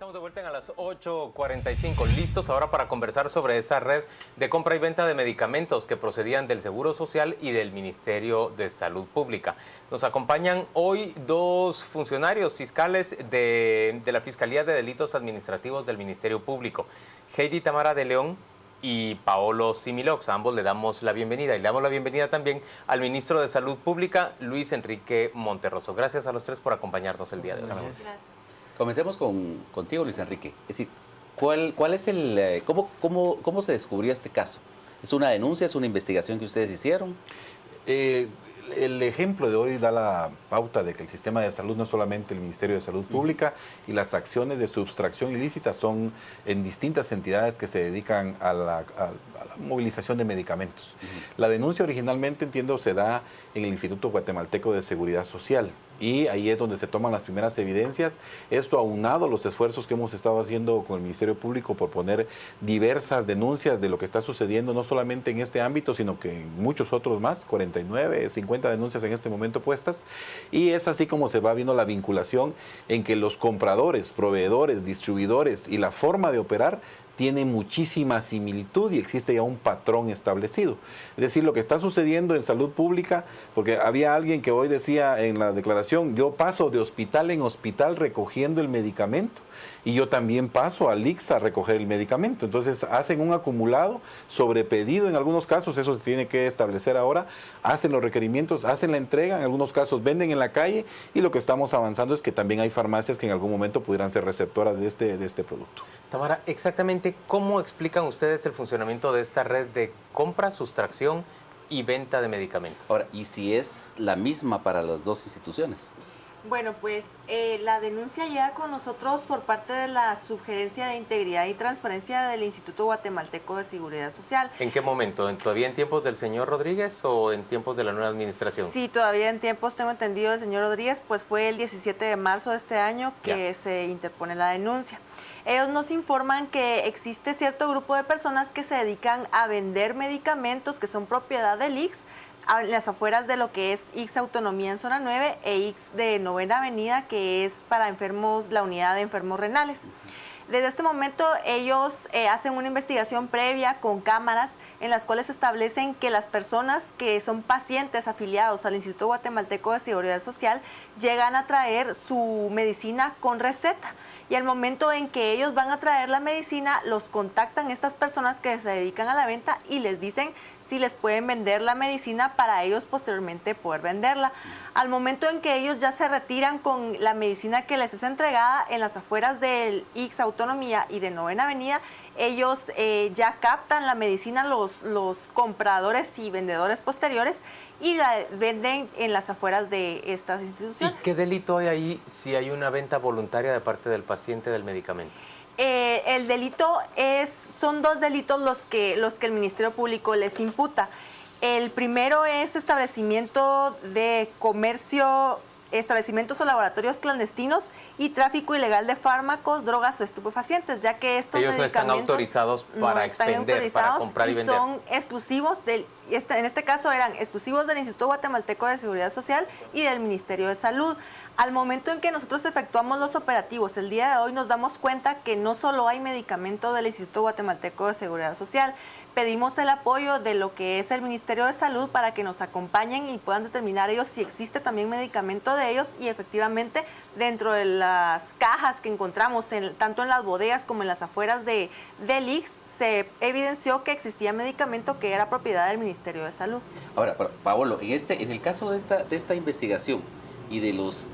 Estamos de vuelta a las 8:45, listos ahora para conversar sobre esa red de compra y venta de medicamentos que procedían del Seguro Social y del Ministerio de Salud Pública. Nos acompañan hoy dos funcionarios fiscales de la Fiscalía de Delitos Administrativos del Ministerio Público, Heidi Tamara de León y Paolo Similox. A ambos le damos la bienvenida y le damos la bienvenida también al ministro de Salud Pública, Luis Enrique Monterroso. Gracias a los tres por acompañarnos el día de hoy. Gracias. Comencemos contigo, Luis Enrique. Es decir, ¿cuál es cómo se descubrió este caso? ¿Es una denuncia, es una investigación que ustedes hicieron? El ejemplo de hoy da la pauta de que el sistema de salud no es solamente el Ministerio de Salud Pública y las acciones de sustracción ilícita son en distintas entidades que se dedican a la movilización de medicamentos. La denuncia originalmente, entiendo, se da en el Instituto Guatemalteco de Seguridad Social y ahí es donde se toman las primeras evidencias. Esto aunado a los esfuerzos que hemos estado haciendo con el Ministerio Público por poner diversas denuncias de lo que está sucediendo, no solamente en este ámbito, sino que en muchos otros más, 49, 50 denuncias en este momento puestas, y es así como se va viendo la vinculación en que los compradores, proveedores, distribuidores y la forma de operar tiene muchísima similitud y existe ya un patrón establecido. Es decir, lo que está sucediendo en salud pública, porque había alguien que hoy decía en la declaración, yo paso de hospital en hospital recogiendo el medicamento y yo también paso al ICS a recoger el medicamento. Entonces hacen un acumulado sobre pedido en algunos casos, eso se tiene que establecer ahora, hacen los requerimientos, hacen la entrega, en algunos casos venden en la calle y lo que estamos avanzando es que también hay farmacias que en algún momento pudieran ser receptoras de este producto. Tamara, exactamente cómo explican ustedes el funcionamiento de esta red de compra, sustracción y venta de medicamentos. Ahora, ¿y si es la misma para las dos instituciones? Bueno, pues la denuncia llega con nosotros por parte de la Subgerencia de Integridad y Transparencia del Instituto Guatemalteco de Seguridad Social. ¿En qué momento? ¿Todavía en tiempos del señor Rodríguez o en tiempos de la nueva administración? Sí, todavía en tiempos, tengo entendido, del señor Rodríguez, pues fue el 17 de marzo de este año que se interpone la denuncia. Ellos nos informan que existe cierto grupo de personas que se dedican a vender medicamentos que son propiedad del ICS, en las afueras de lo que es ICS Autonomía en Zona 9 e ICS de Novena Avenida, que es para enfermos, la unidad de enfermos renales. Desde este momento ellos hacen una investigación previa con cámaras en las cuales establecen que las personas que son pacientes afiliados al Instituto Guatemalteco de Seguridad Social llegan a traer su medicina con receta. Y al momento en que ellos van a traer la medicina, los contactan estas personas que se dedican a la venta y les dicen si les pueden vender la medicina para ellos posteriormente poder venderla. Al momento en que ellos ya se retiran con la medicina que les es entregada en las afueras del ICS Autonomía y de Novena Avenida, ellos ya captan la medicina, los compradores y vendedores posteriores, y la venden en las afueras de estas instituciones. ¿Y qué delito hay ahí si hay una venta voluntaria de parte del paciente del medicamento? El delito son dos delitos los que el Ministerio Público les imputa. El primero es establecimiento de comercio, establecimientos o laboratorios clandestinos y tráfico ilegal de fármacos, drogas o estupefacientes, ya que estos ellos no están autorizados para expender, para comprar y vender. Son exclusivos en este caso eran exclusivos del Instituto Guatemalteco de Seguridad Social y del Ministerio de Salud. Al momento en que nosotros efectuamos los operativos, el día de hoy nos damos cuenta que no solo hay medicamento del Instituto Guatemalteco de Seguridad Social, pedimos el apoyo de lo que es el Ministerio de Salud para que nos acompañen y puedan determinar ellos si existe también medicamento de ellos, y efectivamente dentro de las cajas que encontramos, tanto en las bodegas como en las afueras del ICS, se evidenció que existía medicamento que era propiedad del Ministerio de Salud. Ahora, Paolo, en el caso de esta investigación y de los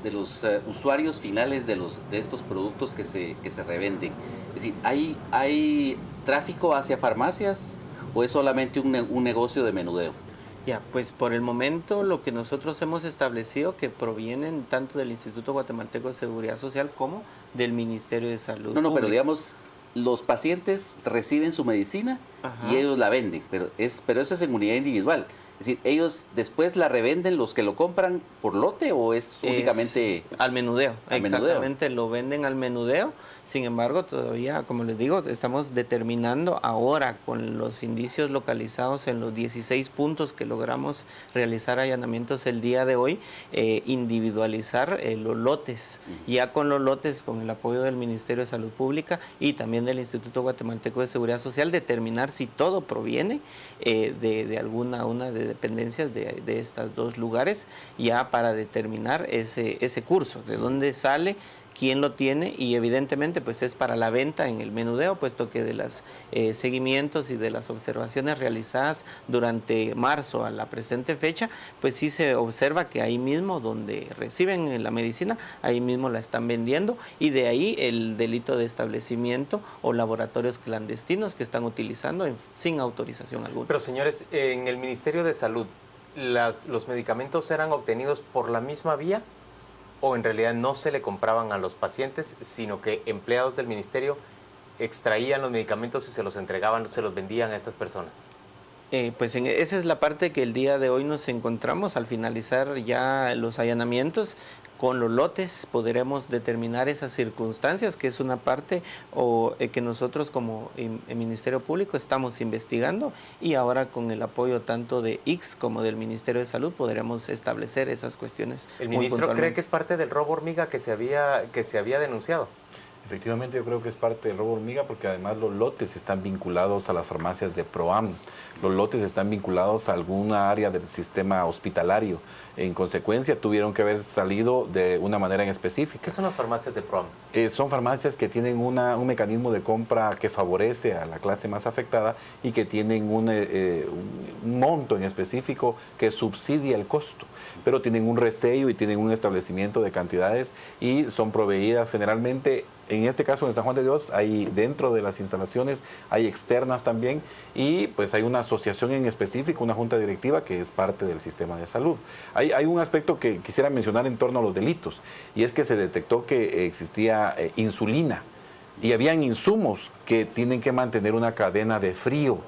usuarios finales de estos productos que se revenden, es decir, ¿hay tráfico hacia farmacias o es solamente un negocio de menudeo? Ya, pues por el momento lo que nosotros hemos establecido que provienen tanto del Instituto Guatemalteco de Seguridad Social como del Ministerio de Salud. No, pero digamos, los pacientes reciben su medicina y ellos la venden, pero eso es en unidad individual. Es decir, ¿ellos después la revenden los que lo compran por lote o es únicamente al menudeo? Al Exactamente, lo venden al menudeo. Sin embargo, todavía, como les digo, estamos determinando ahora con los indicios localizados en los 16 puntos que logramos realizar allanamientos el día de hoy, individualizar los lotes. Ya con los lotes, con el apoyo del Ministerio de Salud Pública y también del Instituto Guatemalteco de Seguridad Social, determinar si todo proviene de alguna una de dependencias de estos dos lugares, ya para determinar ese curso, de dónde sale, quién lo tiene, y evidentemente pues es para la venta en el menudeo, puesto que de los seguimientos y de las observaciones realizadas durante marzo a la presente fecha, pues sí se observa que ahí mismo donde reciben la medicina, ahí mismo la están vendiendo, y de ahí el delito de establecimiento o laboratorios clandestinos que están utilizando sin autorización alguna. Pero señores, en el Ministerio de Salud, ¿los medicamentos eran obtenidos por la misma vía? ¿O en realidad no se le compraban a los pacientes, sino que empleados del ministerio extraían los medicamentos y se los entregaban, se los vendían a estas personas? Pues esa es la parte que el día de hoy nos encontramos. Al finalizar ya los allanamientos con los lotes, podremos determinar esas circunstancias, que es una parte que nosotros como Ministerio Público estamos investigando, y ahora con el apoyo tanto de IX como del Ministerio de Salud podremos establecer esas cuestiones. ¿El ministro cree que es parte del robo hormiga que se había denunciado? Efectivamente, yo creo que es parte del robo hormiga, porque además los lotes están vinculados a las farmacias de PROAM, los lotes están vinculados a alguna área del sistema hospitalario. En consecuencia, tuvieron que haber salido de una manera en específica. ¿Qué son las farmacias de PROAM? Son farmacias que tienen un mecanismo de compra que favorece a la clase más afectada y que tienen un monto en específico que subsidia el costo, pero tienen un resello y tienen un establecimiento de cantidades y son proveídas generalmente. En este caso, en San Juan de Dios, hay dentro de las instalaciones, hay externas también, y pues hay una asociación en específico, una junta directiva que es parte del sistema de salud. Hay un aspecto que quisiera mencionar en torno a los delitos, y es que se detectó que existía insulina, y habían insumos que tienen que mantener una cadena de frío.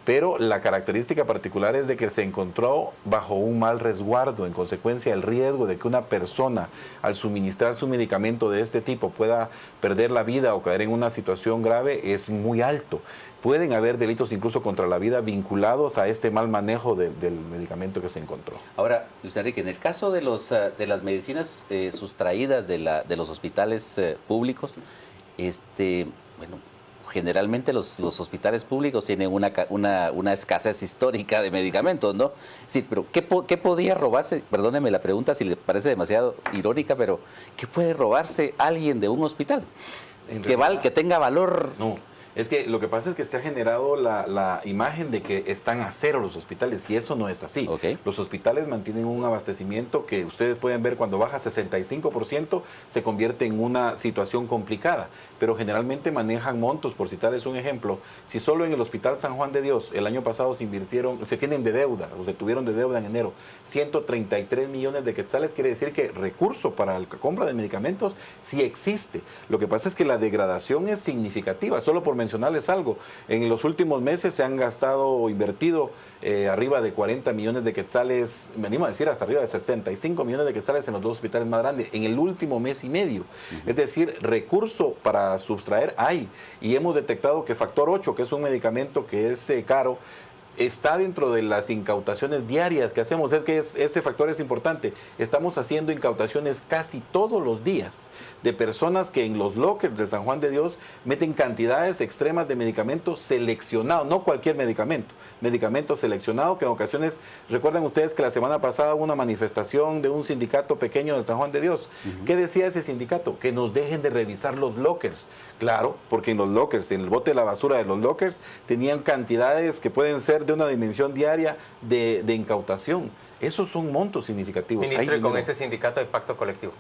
Pero la característica particular es de que se encontró bajo un mal resguardo. En consecuencia, el riesgo de que una persona, al suministrar su medicamento de este tipo, pueda perder la vida o caer en una situación grave es muy alto. Pueden haber delitos incluso contra la vida vinculados a este mal manejo del medicamento que se encontró. Ahora, Luis Enrique, en el caso de las medicinas sustraídas de los hospitales públicos, bueno, generalmente los hospitales públicos tienen una escasez histórica de medicamentos, ¿no? Sí, pero ¿qué podía robarse? Perdóneme la pregunta si le parece demasiado irónica, pero ¿qué puede robarse alguien de un hospital? Que tenga valor. No. Es que lo que pasa es que se ha generado la imagen de que están a cero los hospitales, y eso no es así. Okay. Los hospitales mantienen un abastecimiento que ustedes pueden ver cuando baja 65%, se convierte en una situación complicada, pero generalmente manejan montos. Por citarles un ejemplo, si solo en el Hospital San Juan de Dios el año pasado se tienen de deuda, o se tuvieron de deuda en enero, 133 millones de quetzales, quiere decir que recurso para la compra de medicamentos sí existe. Lo que pasa es que la degradación es significativa. Solo por mencionarles algo, en los últimos meses se han gastado o invertido arriba de 40 millones de quetzales, me animo a decir hasta arriba de 65 millones de quetzales en los dos hospitales más grandes en el último mes y medio. Es decir, recurso para sustraer hay, y hemos detectado que factor 8, que es un medicamento que es caro, está dentro de las incautaciones diarias que hacemos. Es que ese factor es importante. Estamos haciendo incautaciones casi todos los días de personas que en los lockers de San Juan de Dios meten cantidades extremas de medicamentos seleccionados, no cualquier medicamento seleccionado, que en ocasiones, recuerdan ustedes que la semana pasada hubo una manifestación de un sindicato pequeño de San Juan de Dios. ¿Qué decía ese sindicato? Que nos dejen de revisar los lockers. Claro, porque en los lockers, en el bote de la basura de los lockers, tenían cantidades que pueden ser de una dimensión diaria de incautación. Esos son montos significativos. Ministro, ¿y con ese sindicato hay pacto colectivo?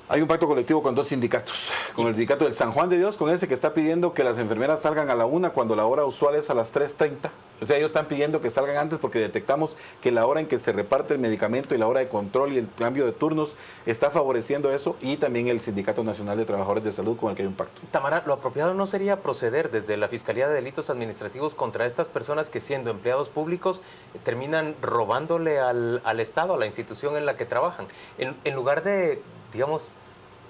Hay un pacto colectivo con dos sindicatos, con el sindicato del San Juan de Dios, con ese que está pidiendo que las enfermeras salgan a la 1 cuando la hora usual es a las 3:30. O sea, ellos están pidiendo que salgan antes porque detectamos que la hora en que se reparte el medicamento y la hora de control y el cambio de turnos está favoreciendo eso, y también el Sindicato Nacional de Trabajadores de Salud con el que hay un pacto. Tamara, ¿lo apropiado no sería proceder desde la Fiscalía de Delitos Administrativos contra estas personas que, siendo empleados públicos, terminan robándole al Estado, a la institución en la que trabajan? En lugar de, digamos,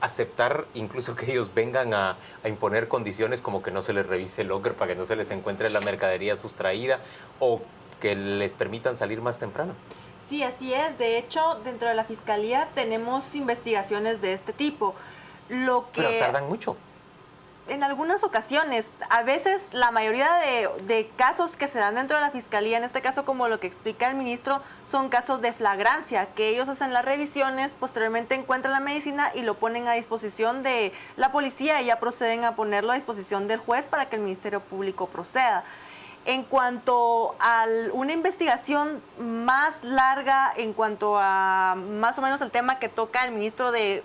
aceptar incluso que ellos vengan a imponer condiciones como que no se les revise el locker para que no se les encuentre la mercadería sustraída, o que les permitan salir más temprano. Sí, así es. De hecho, dentro de la Fiscalía tenemos investigaciones de este tipo. Pero tardan mucho. En algunas ocasiones, a veces la mayoría de casos que se dan dentro de la Fiscalía, en este caso como lo que explica el ministro, son casos de flagrancia, que ellos hacen las revisiones, posteriormente encuentran la medicina y lo ponen a disposición de la policía y ya proceden a ponerlo a disposición del juez para que el Ministerio Público proceda. En cuanto a una investigación más larga, en cuanto a más o menos el tema que toca el ministro de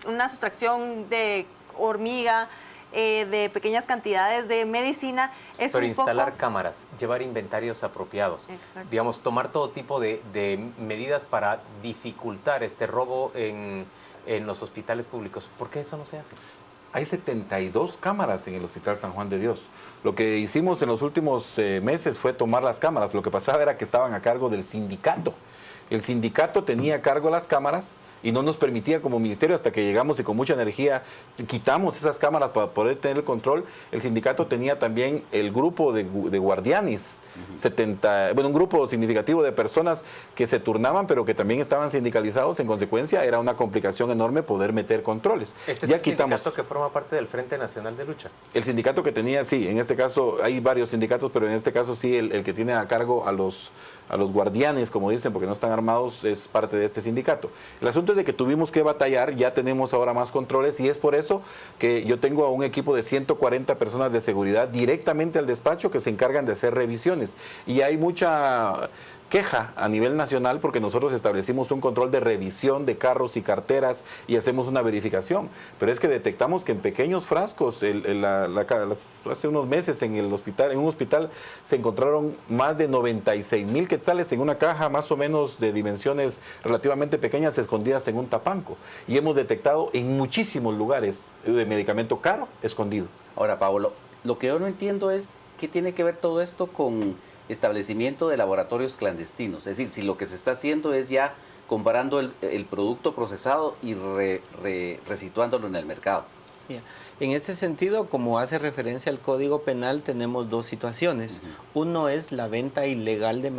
una sustracción de hormiga, de pequeñas cantidades de medicina, es pero un instalar poco... cámaras, llevar inventarios apropiados, Exacto. digamos, tomar todo tipo de medidas para dificultar este robo en los hospitales públicos. ¿Por qué eso no se hace? Hay 72 cámaras en el Hospital San Juan de Dios. Lo que hicimos en los últimos meses fue tomar las cámaras. Lo que pasaba era que estaban a cargo del sindicato. El sindicato tenía a cargo las cámaras y no nos permitía como ministerio, hasta que llegamos y con mucha energía quitamos esas cámaras para poder tener el control. El sindicato tenía también el grupo de guardianes, un grupo significativo de personas que se turnaban, pero que también estaban sindicalizados. En consecuencia, era una complicación enorme poder meter controles. ¿Este ya es el quitamos sindicato que forma parte del Frente Nacional de Lucha? El sindicato que tenía, sí, en este caso hay varios sindicatos, pero en este caso sí, el que tiene a cargo a los guardianes, como dicen, porque no están armados, es parte de este sindicato. El asunto es de que tuvimos que batallar, ya tenemos ahora más controles, y es por eso que yo tengo a un equipo de 140 personas de seguridad directamente al despacho que se encargan de hacer revisiones. Y hay mucha queja a nivel nacional porque nosotros establecimos un control de revisión de carros y carteras y hacemos una verificación, pero es que detectamos que en pequeños frascos, hace unos meses en un hospital se encontraron más de 96,000 quetzales en una caja más o menos de dimensiones relativamente pequeñas escondidas en un tapanco, y hemos detectado en muchísimos lugares de medicamento caro escondido. Ahora, Pablo, lo que yo no entiendo es qué tiene que ver todo esto con establecimiento de laboratorios clandestinos. Es decir, si lo que se está haciendo es ya comparando el producto procesado y resituándolo en el mercado. En este sentido, como hace referencia al Código Penal, tenemos dos situaciones. Uno es la venta ilegal de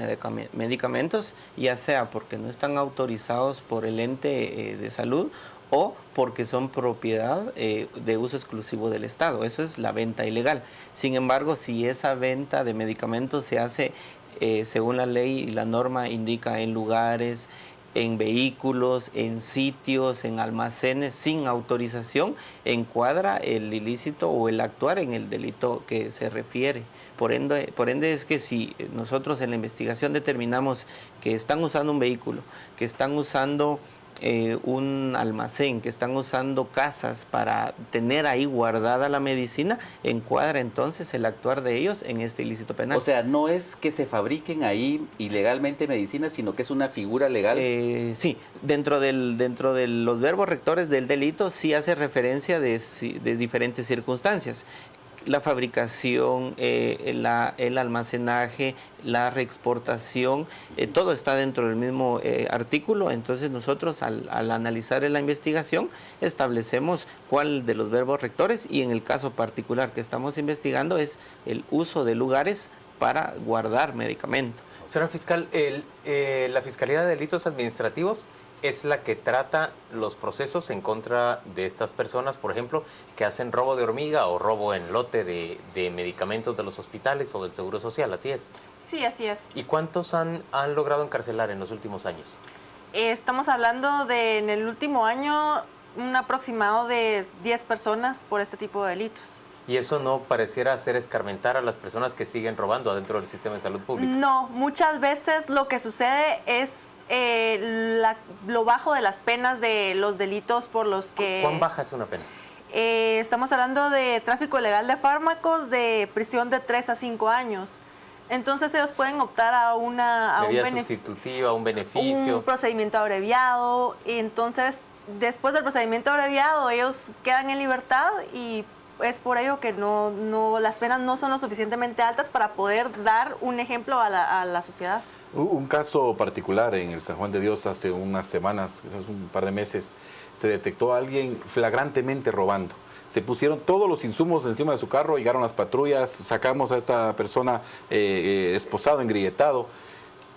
medicamentos, ya sea porque no están autorizados por el ente de salud o porque son propiedad de uso exclusivo del Estado. Eso es la venta ilegal. Sin embargo, si esa venta de medicamentos se hace según la ley y la norma indica en lugares, en vehículos, en sitios, en almacenes sin autorización, encuadra el ilícito o el actuar en el delito que se refiere. Por ende es que si nosotros en la investigación determinamos que están usando un vehículo, que están usando un almacén, que están usando casas para tener ahí guardada la medicina, encuadra entonces el actuar de ellos en este ilícito penal. O sea, no es que se fabriquen ahí ilegalmente medicinas, sino que es una figura legal. Sí, dentro de los verbos rectores del delito sí hace referencia de diferentes circunstancias. La fabricación, el almacenaje, la reexportación, todo está dentro del mismo artículo. Entonces nosotros al analizar en la investigación establecemos cuál de los verbos rectores, y en el caso particular que estamos investigando es el uso de lugares para guardar medicamento. Señora fiscal, la Fiscalía de Delitos Administrativos es la que trata los procesos en contra de estas personas, por ejemplo, que hacen robo de hormiga o robo en lote de medicamentos de los hospitales o del Seguro Social, ¿así es? Sí, así es. ¿Y cuántos han logrado encarcelar en los últimos años? Estamos hablando de, en el último año, un aproximado de 10 personas por este tipo de delitos. ¿Y eso no pareciera hacer escarmentar a las personas que siguen robando adentro del sistema de salud pública? No, muchas veces lo que sucede es lo bajo de las penas de los delitos por los que... ¿Cuán baja es una pena? Estamos hablando de tráfico ilegal de fármacos, de prisión de 3 a 5 años. Entonces ellos pueden optar a medida sustitutiva, un beneficio. Un procedimiento abreviado. Y entonces, después del procedimiento abreviado, ellos quedan en libertad y es por ello que las penas no son lo suficientemente altas para poder dar un ejemplo a la sociedad. Un caso particular en el San Juan de Dios hace unas semanas, quizás un par de meses, se detectó a alguien flagrantemente robando. Se pusieron todos los insumos encima de su carro, llegaron las patrullas, sacamos a esta persona esposado, engrilletado.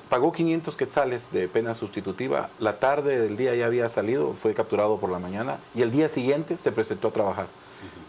Pagó 500 quetzales de pena sustitutiva. La tarde del día ya había salido, fue capturado por la mañana y el día siguiente se presentó a trabajar.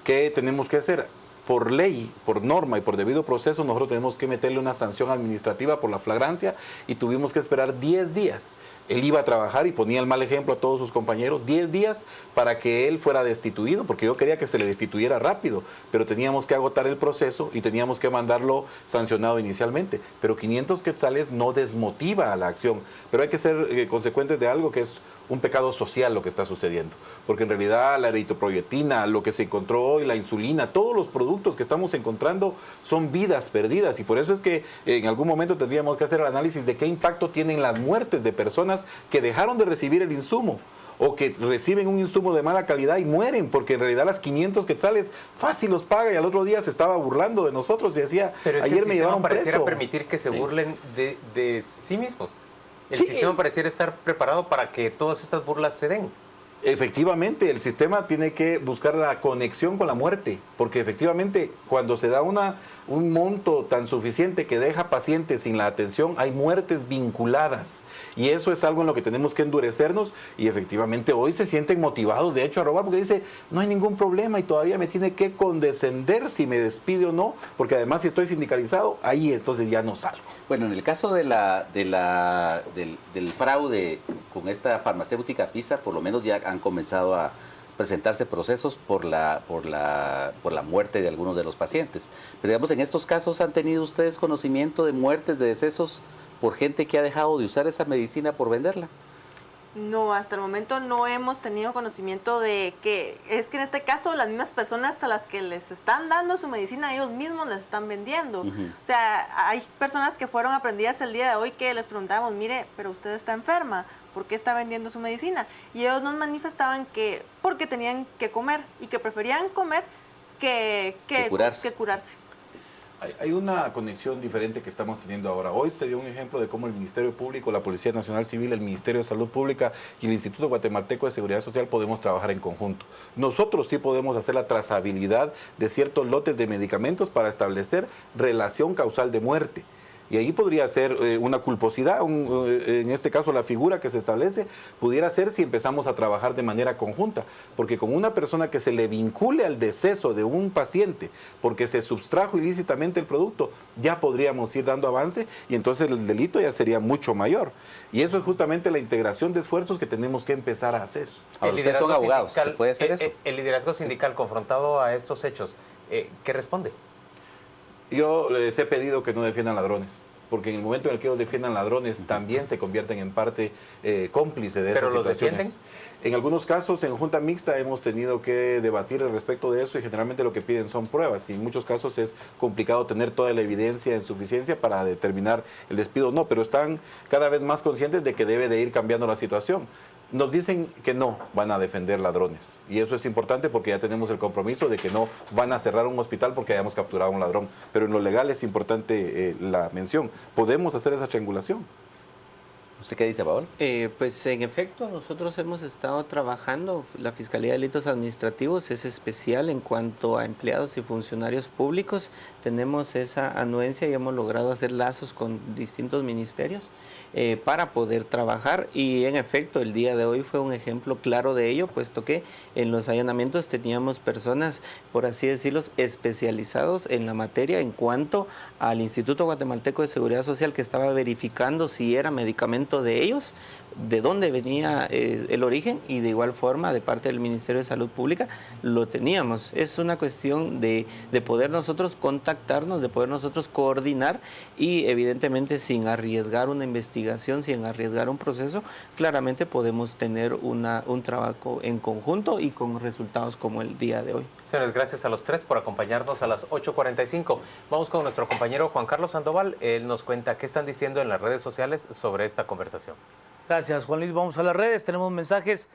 ¿Qué tenemos que hacer? Por ley, por norma y por debido proceso, nosotros tenemos que meterle una sanción administrativa por la flagrancia y tuvimos que esperar 10 días. Él iba a trabajar y ponía el mal ejemplo a todos sus compañeros, 10 días para que él fuera destituido, porque yo quería que se le destituyera rápido, pero teníamos que agotar el proceso y teníamos que mandarlo sancionado inicialmente. Pero 500 quetzales no desmotiva a la acción, pero hay que ser consecuentes de algo que es un pecado social lo que está sucediendo, porque en realidad la eritropoyetina, lo que se encontró hoy, la insulina, todos los productos que estamos encontrando son vidas perdidas y por eso es que en algún momento tendríamos que hacer el análisis de qué impacto tienen las muertes de personas que dejaron de recibir el insumo o que reciben un insumo de mala calidad y mueren, porque en realidad las 500 quetzales fácil los paga y al otro día se estaba burlando de nosotros y decía, pero es ayer que me llevaron preso. pareciera permitir que se burlen de sí mismos. El Sí, sistema pareciera estar preparado para que todas estas burlas se den. Efectivamente, el sistema tiene que buscar la conexión con la muerte, porque efectivamente cuando se da un monto tan suficiente que deja pacientes sin la atención, hay muertes vinculadas. Y eso es algo en lo que tenemos que endurecernos y efectivamente hoy se sienten motivados de hecho a robar porque dice, no hay ningún problema y todavía me tiene que condescender si me despide o no, porque además si estoy sindicalizado, ahí entonces ya no salgo. Bueno, en el caso del fraude con esta farmacéutica PISA, por lo menos ya han comenzado a presentarse procesos por la muerte de algunos de los pacientes. Pero digamos, en estos casos, ¿han tenido ustedes conocimiento de muertes, de decesos por gente que ha dejado de usar esa medicina por venderla? No, hasta el momento no hemos tenido conocimiento de que, es que en este caso las mismas personas a las que les están dando su medicina, ellos mismos les están vendiendo. O sea, hay personas que fueron aprendidas el día de hoy que les preguntábamos, mire, pero usted está enferma, ¿por qué está vendiendo su medicina? Y ellos nos manifestaban que porque tenían que comer y que preferían comer que curarse. Hay una conexión diferente que estamos teniendo ahora. Hoy se dio un ejemplo de cómo el Ministerio Público, la Policía Nacional Civil, el Ministerio de Salud Pública y el Instituto Guatemalteco de Seguridad Social podemos trabajar en conjunto. Nosotros sí podemos hacer la trazabilidad de ciertos lotes de medicamentos para establecer relación causal de muerte. Y ahí podría ser una culposidad, en este caso la figura que se establece, pudiera ser si empezamos a trabajar de manera conjunta, porque con una persona que se le vincule al deceso de un paciente, porque se sustrajo ilícitamente el producto, ya podríamos ir dando avance y entonces el delito ya sería mucho mayor. Y eso es justamente la integración de esfuerzos que tenemos que empezar a hacer. Ahora, ustedes son abogados, ¿se puede hacer eso? El liderazgo sindical confrontado a estos hechos, ¿qué responde? Yo les he pedido que no defiendan ladrones, porque en el momento en el que ellos defiendan ladrones también se convierten en parte cómplice de estas situaciones. ¿Pero los defienden? En algunos casos, en Junta Mixta hemos tenido que debatir al respecto de eso y generalmente lo que piden son pruebas y en muchos casos es complicado tener toda la evidencia en suficiencia para determinar el despido o no, pero están cada vez más conscientes de que debe de ir cambiando la situación. Nos dicen que no van a defender ladrones y eso es importante porque ya tenemos el compromiso de que no van a cerrar un hospital porque hayamos capturado a un ladrón, pero en lo legal es importante la mención. Podemos hacer esa triangulación. ¿Usted qué dice, Paola? Pues en efecto, nosotros hemos estado trabajando, la Fiscalía de Delitos Administrativos es especial en cuanto a empleados y funcionarios públicos, tenemos esa anuencia y hemos logrado hacer lazos con distintos ministerios para poder trabajar y en efecto el día de hoy fue un ejemplo claro de ello, puesto que en los allanamientos teníamos personas, por así decirlo, especializados en la materia en cuanto al Instituto Guatemalteco de Seguridad Social que estaba verificando si era medicamento de ellos de dónde venía el origen, y de igual forma de parte del Ministerio de Salud Pública lo teníamos. Es una cuestión de poder nosotros contactarnos, de poder nosotros coordinar, y evidentemente sin arriesgar una investigación, sin arriesgar un proceso, claramente podemos tener un trabajo en conjunto y con resultados como el día de hoy. Señores, gracias a los tres por acompañarnos a las 8:45. Vamos con nuestro compañero Juan Carlos Sandoval. Él nos cuenta qué están diciendo en las redes sociales sobre esta conversación. Gracias, Juan Luis. Vamos a las redes. Tenemos mensajes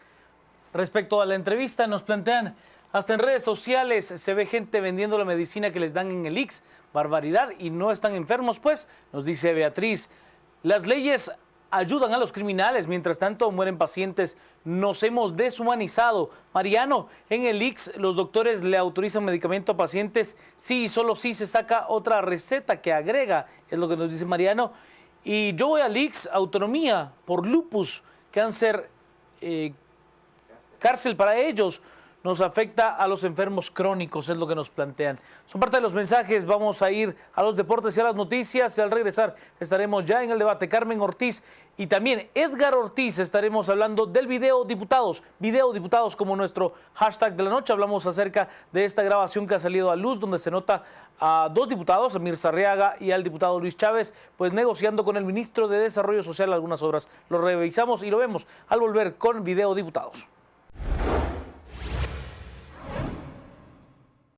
respecto a la entrevista. Nos plantean, hasta en redes sociales se ve gente vendiendo la medicina que les dan en el IX. Barbaridad, y no están enfermos, pues, nos dice Beatriz. Las leyes ayudan a los criminales, mientras tanto mueren pacientes. Nos hemos deshumanizado. Mariano, en el IX los doctores le autorizan medicamento a pacientes, sí y solo sí se saca otra receta que agrega, es lo que nos dice Mariano. Y yo voy al IX, autonomía por lupus, cáncer, cárcel para ellos. Nos afecta a los enfermos crónicos, es lo que nos plantean. Son parte de los mensajes. Vamos a ir a los deportes y a las noticias. Al regresar estaremos ya en el debate. Carmen Ortiz y también Edgar Ortiz estaremos hablando del video diputados como nuestro hashtag de la noche. Hablamos acerca de esta grabación que ha salido a luz, donde se nota a dos diputados, a Mirza Arriaga y al diputado Luis Chávez, pues negociando con el ministro de Desarrollo Social algunas obras. Lo revisamos y lo vemos al volver con video diputados.